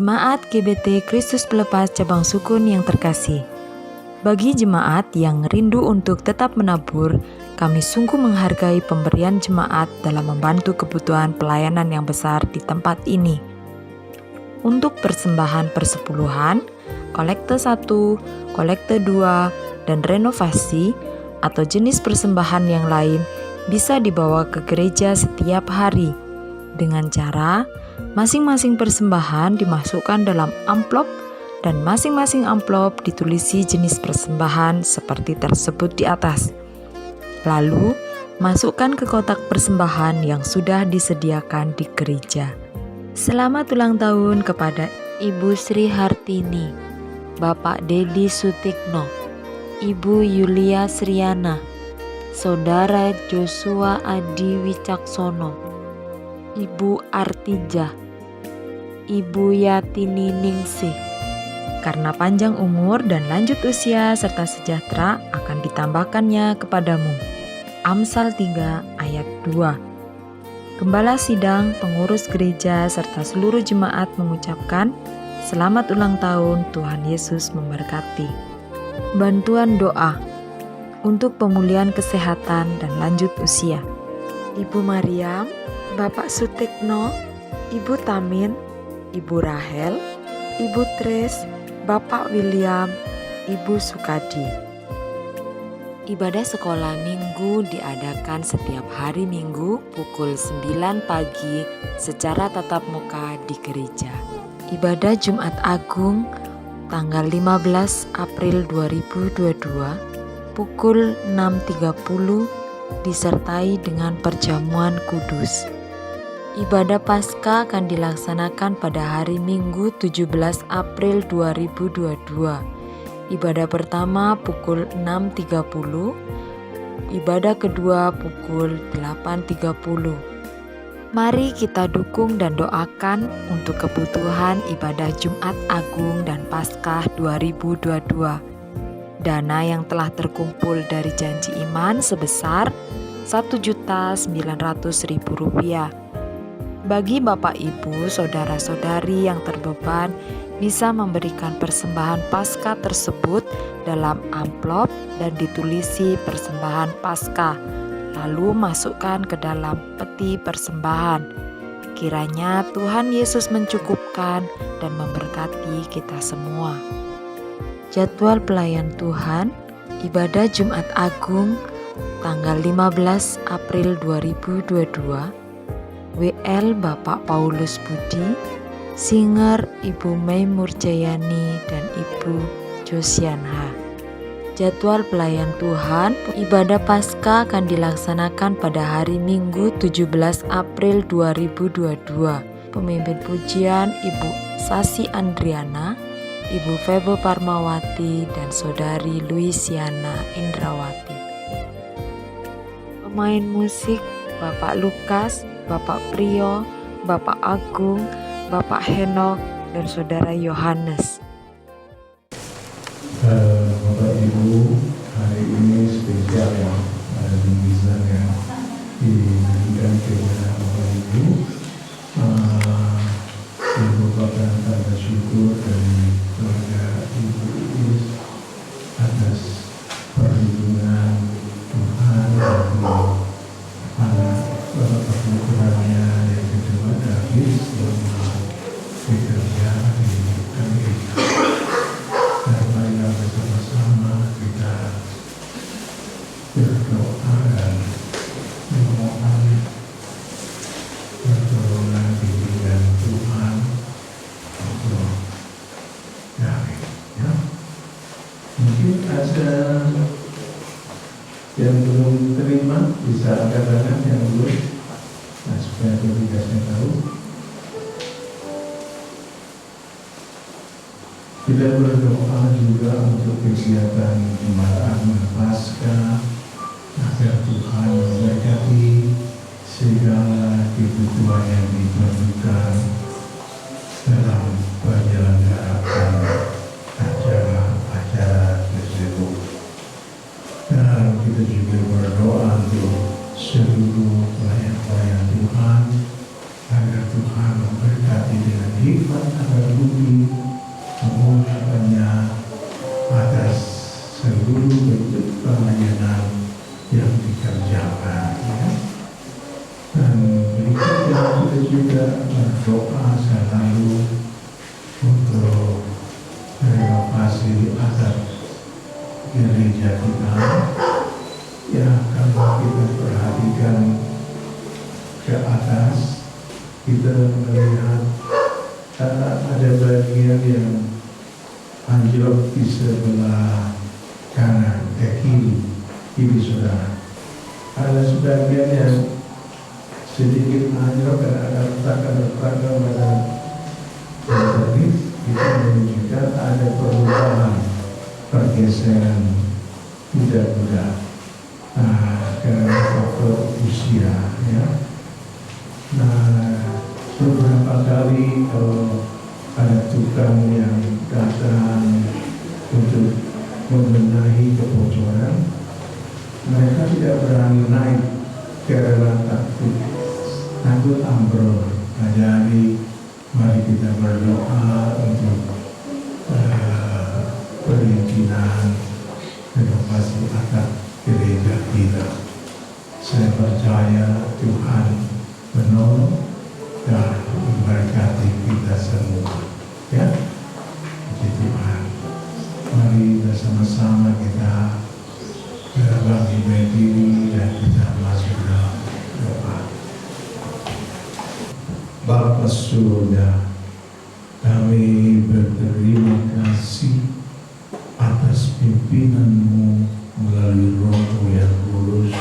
Jemaat GBT Kristus Pelepas Cabang Sukun yang terkasih, bagi jemaat yang rindu untuk tetap menabur, kami sungguh menghargai pemberian jemaat dalam membantu kebutuhan pelayanan yang besar di tempat ini. Untuk persembahan persepuluhan, kolekte 1, kolekte 2, dan renovasi atau jenis persembahan yang lain bisa dibawa ke gereja setiap hari dengan cara masing-masing persembahan dimasukkan dalam amplop dan masing-masing amplop ditulisi jenis persembahan seperti tersebut di atas. Lalu, masukkan ke kotak persembahan yang sudah disediakan di gereja. Selamat ulang tahun kepada Ibu Sri Hartini, Bapak Dedi Sutikno, Ibu Yulia Sriana, Saudara Joshua Adi Wicaksono, Ibu Artijah, Ibu Yatini Ningsih. Karena panjang umur dan lanjut usia serta sejahtera akan ditambahkannya kepadamu. Amsal 3 ayat 2. Gembala sidang, pengurus gereja, serta seluruh jemaat mengucapkan selamat ulang tahun, Tuhan Yesus memberkati. Bantuan doa untuk pemulihan kesehatan dan lanjut usia. Ibu Mariam, Bapak Sutikno, Ibu Tamin, Ibu Rahel, Ibu Tres, Bapak William, Ibu Sukadi. Ibadah sekolah minggu diadakan setiap hari Minggu pukul 9 pagi secara tatap muka di gereja. Ibadah Jumat Agung tanggal 15 April 2022 pukul 6.30 disertai dengan perjamuan kudus. Ibadah Paskah akan dilaksanakan pada hari Minggu 17 April 2022. Ibadah pertama pukul 6.30, ibadah kedua pukul 8.30. Mari kita dukung dan doakan untuk kebutuhan ibadah Jumat Agung dan Paskah 2022. Dana yang telah terkumpul dari janji iman sebesar Rp1.900.000. Bagi Bapak Ibu, Saudara-saudari yang terbeban bisa memberikan persembahan Paskah tersebut dalam amplop dan ditulisi persembahan Paskah, lalu masukkan ke dalam peti persembahan. Kiranya Tuhan Yesus mencukupkan dan memberkati kita semua. Jadwal pelayan Tuhan, ibadah Jumat Agung tanggal 15 April 2022, WL Bapak Paulus Budi, Singer Ibu Mei Murjayani dan Ibu Josianha. Jadwal pelayan Tuhan, ibadah Paskah akan dilaksanakan pada hari Minggu 17 April 2022. Pemimpin pujian Ibu Sasi Andriana, Ibu Febe Parmawati dan Saudari Luisiana Indrawati. Pemain musik Bapak Lukas, Bapak Priyo, Bapak Agung, Bapak Henok, dan Saudara Yohanes. Bapak Ibu, hari ini spesial ya, ada bingkisan yang diberikan kepada Bapak Ibu. Merupakan tanda syukur dari keluarga Ibu Iis atas perlindungan Tuhan bagi anak bapak putranya yang kedua David selama bekerja di Amerika. Dan marilah bersama-sama kita berdoa dan memohon pertolongan bimbingan Tuhan untuk kami. Ya. Mungkin ada yang belum terima, bisa angkat tangan yang belum, nah, supaya petugasnya tahu. Kita berdoa juga untuk kegiatan jemaat Paskah agar Tuhan memberkati segala kebutuhan yang diperlukan dalam penyelenggaraan acara-acara tersebut. Dan kita juga berdoa untuk seluruh pelayan-pelayan Tuhan agar Tuhan memberkati memberkati dengan hikmat akal budi, memulakannya atas seluruh bentuk pelayanan yang dikerjakan, ya. Dan berikutnya kita juga berdoa selalu untuk renovasi atap gereja kita. Ya, kalau kita perhatikan ke atas, kita melihat ada bagian yang anjlok di sebelah kanan, kiri saudara. Ada sebagian yang sedikit anjlok dan ada retakan pada tadi. Itu menunjukkan ada perubahan, pergeseran mudah-mudah karena faktor usia, ya. Nah, beberapa kali kalau ada tukang yang datang untuk membenahi kebocoran, mereka tidak berani naik karena takut ambrol. Nah, jadi mari kita berdoa untuk perizinan renovasi atap gereja kita. Saya percaya Tuhan menolong dan memberkati kita semua, ya. Puji Tuhan. Mari bersama-sama kita bangkit berdiri dan kita masuk dalam doa. Bapa Surga, kami berterima kasih atas pimpinan-Mu melalui Roh-Mu yang kudus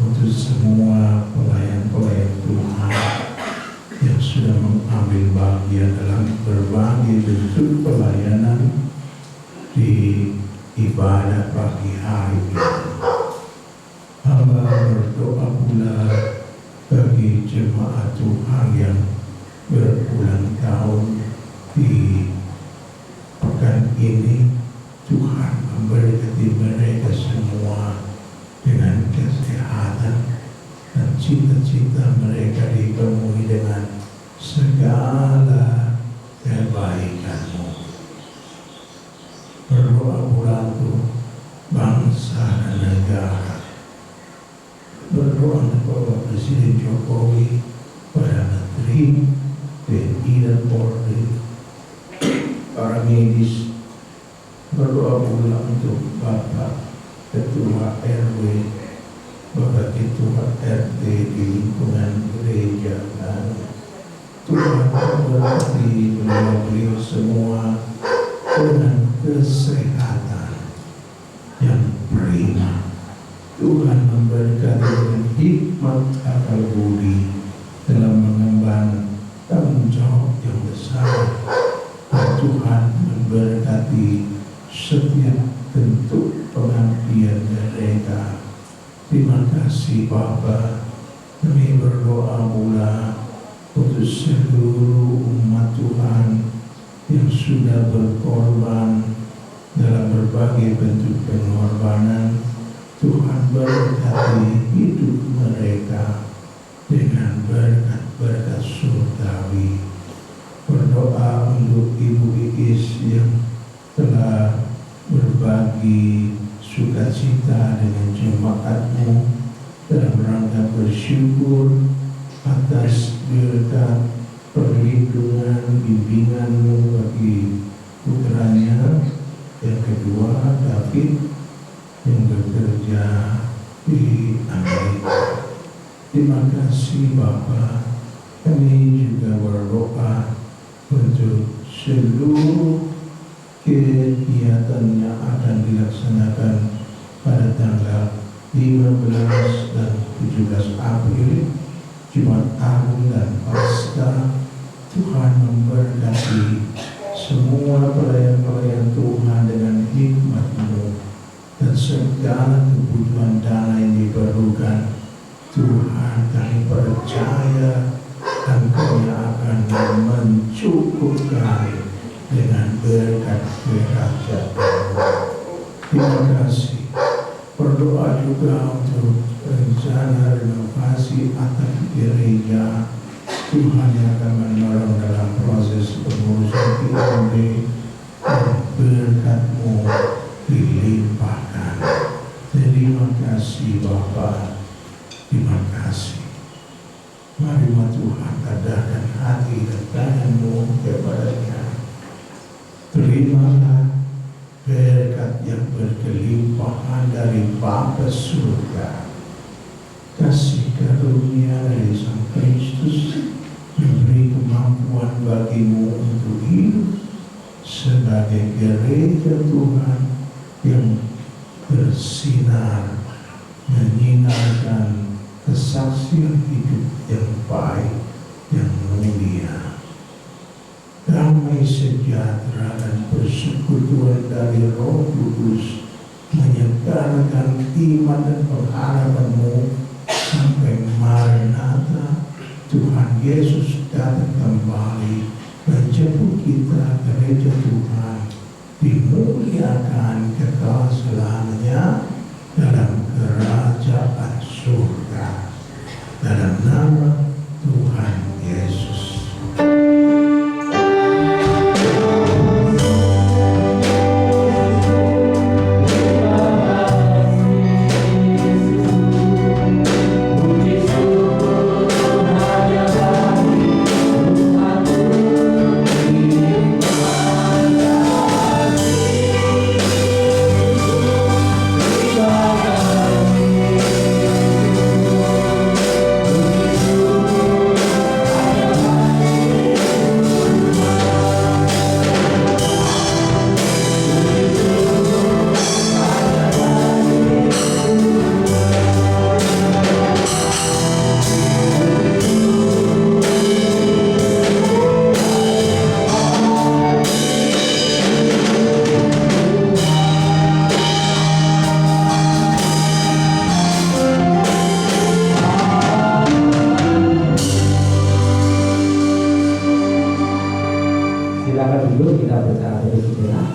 untuk semua pelayan-pelayan Tuhan yang sudah mengambil bagian dalam berbagai bentuk pelayanan di ibadah pagi hari ini. Hamba berdoa pula bagi jemaat Tuhan yang berulang tahun di pekan ini. Tuhan memberkati mereka semua dengan kesehatan dan cita-cita mereka dipenuhi dengan segala kebaikan-Mu. Berdoa pula untuk bangsa dan negara. Berdoa untuk Bapak Presiden Jokowi, para menteri, TNI dan Polri, para medis. Berdoa pula untuk Bapak Ketua RW, Bapak Ketua RT di lingkungan gereja, dan Tuhan memberkati beliau semua dengan kesehatan yang prima. Tuhan memberkati dengan hikmat akal budi dalam mengemban tanggung jawab yang besar. Dan Tuhan memberkati setiap bentuk pengabdian mereka. Terima kasih Bapa. Kami berdoa pula untuk seluruh umat Tuhan yang sudah berkorban dalam berbagai bentuk pengorbanan. Tuhan berkati hidup mereka dengan berkat-berkat surgawi. Berdoa untuk Ibu Iis yang telah berbagi sukacita dengan jemaat-Mu dalam rangka bersyukur atas berkat perlindungan bimbingan-Mu bagi putranya yang kedua, David, yang bekerja di Amerika. Terima kasih Bapa. Kami juga berdoa untuk seluruh kegiatan yang akan dilaksanakan pada tanggal 15 dan 17 April, Jumat Agung dan Paskah. Tuhan memberkati semua pelayan-pelayan Tuhan dengan hikmat-Mu, dan segala kebutuhan dana yang diperlukan. Tuhan, kami percaya Engkau yang akan mencukupkan dengan berkat kerajaan-Mu. Terima kasih. Berdoa juga untuk rencana renovasi atap gereja Tuhan yang akan menolong dalam proses pengurusan IMB, dan berkat-Mu dilimpahkan. Terima kasih Bapa, terima kasih. Mari Tuhan adahkan hati dan tangan-Mu kepadanya. Terimalah berkat yang berkelimpahan dari Bapa surga. Kasih karunia dari Sang Kristus memberi kemampuan bagimu untuk hidup sebagai gereja Tuhan yang bersinar, menyinarkan kesaksian hidup yang baik, yang mulia. Damai sejahtera dan persekutuan dari Roh Kudus menyegarkan iman dan pengharapan-Mu sampai Maranatha, Tuhan Yesus datang kembali menjemput kita, gereja Tuhan, dimuliakan kekal selamanya dalam kerajaan surga. Dalam nama Tuhan Yesus. Silakan dulu kita berdoa dari sejenak.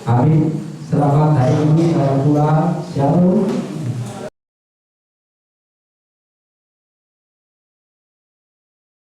Amin. Selamat hari ini, salam pula. Shalom.